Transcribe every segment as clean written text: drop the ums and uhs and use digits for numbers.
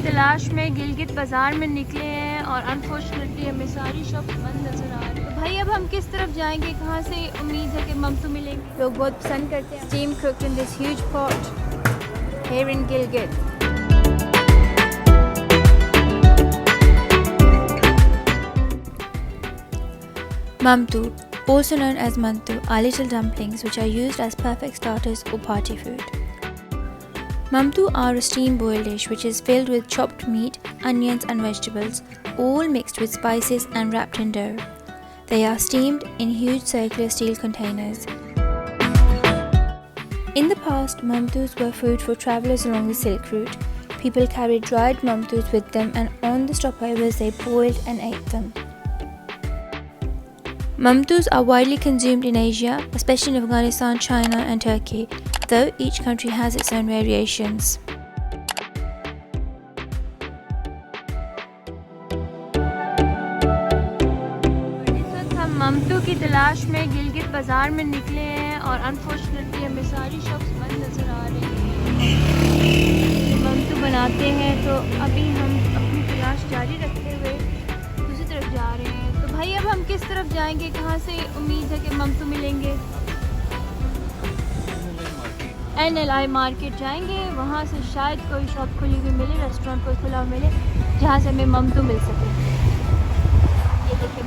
तलाश में गिलगित बाज़ार में निकले हैं और अनफॉर्चुनेटली हमें सारी शॉप बंद नज़र आ रही है। तो भाई अब हम किस तरफ जाएंगे, कहाँ से उम्मीद है कि ममतू मिलेंगे। लोग बहुत पसंद करते हैं steam cooked in this huge pot here in Gilgit. Mantu, also known as Mantu, are little dumplings which are used as perfect starters or party food. Mantu are a steam boiled dish which is filled with chopped meat, onions and vegetables, all mixed with spices and wrapped in dough. They are steamed in huge circular steel containers. In the past, Mantus were food for travellers along the Silk Route. People carried dried Mantus with them and on the stopovers they boiled and ate them. Mantus are widely consumed in Asia, especially in Afghanistan, China and Turkey, though each country has its own variations. इस वक्त हम ममतू की तलाश में गिलगित बाज़ार में निकले हैं और अनफॉर्चुनेटली हमें सारी शॉप्स बंद नज़र आ रही हैं। ममतू बनाते हैं तो अभी हम अपनी तलाश जारी रखते हुए दूसरी तरफ जा रहे हैं। तो भाई अब हम किस तरफ जाएंगे, कहाँ से उम्मीद है कि ममतू मिलेंगे। NLI मार्केट जाएंगे, वहाँ से शायद कोई शॉप खुली हुई मिले, रेस्टोरेंट कोई खुला मिले जहाँ से हमें ममतू मिल सके। ये देखें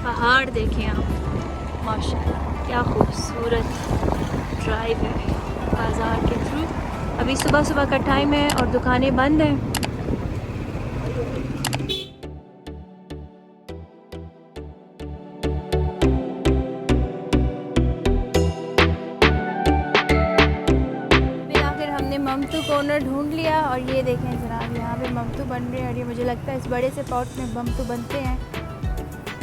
पहाड़ देखें आप, माशाल्लाह क्या खूबसूरत ड्राइव है बाज़ार के थ्रू। अभी सुबह सुबह का टाइम है और दुकानें बंद हैं। ममतू कॉर्नर ढूंढ लिया और ये देखें जनाब, यहाँ पे ममतू बन रहे हैं और ये मुझे लगता है इस बड़े से पॉट में ममतू बनते हैं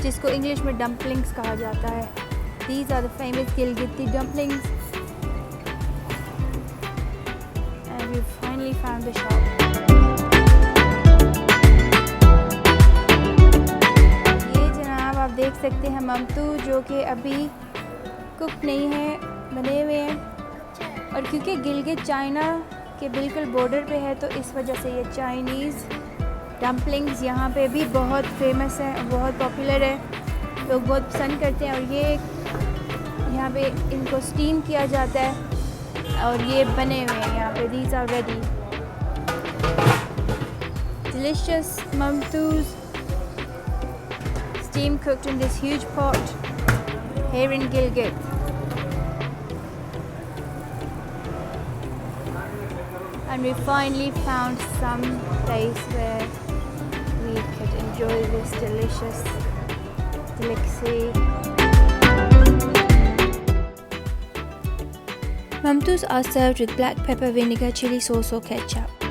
जिसको इंग्लिश में डम्पलिंग्स कहा जाता है। These are the famous Gilgit dumplings and we finally found the shop. ये जनाब आप देख सकते हैं ममतू जो कि अभी कुक नहीं है, बने हुए हैं और क्योंकि गिलगित चाइना के बिल्कुल बॉर्डर पे है तो इस वजह से ये चाइनीज़ डम्पलिंग्स यहाँ पे भी बहुत फेमस है, बहुत पॉपुलर है, लोग बहुत पसंद करते हैं। और ये यहाँ पे इनको स्टीम किया जाता है और ये बने हुए हैं यहाँ पे। These are ready. Delicious Mantus steam cooked in this huge pot here in Gilgit. And we finally found some place where we could enjoy this delicious delicacy. Mantus are served with black pepper, vinegar, chili sauce or ketchup.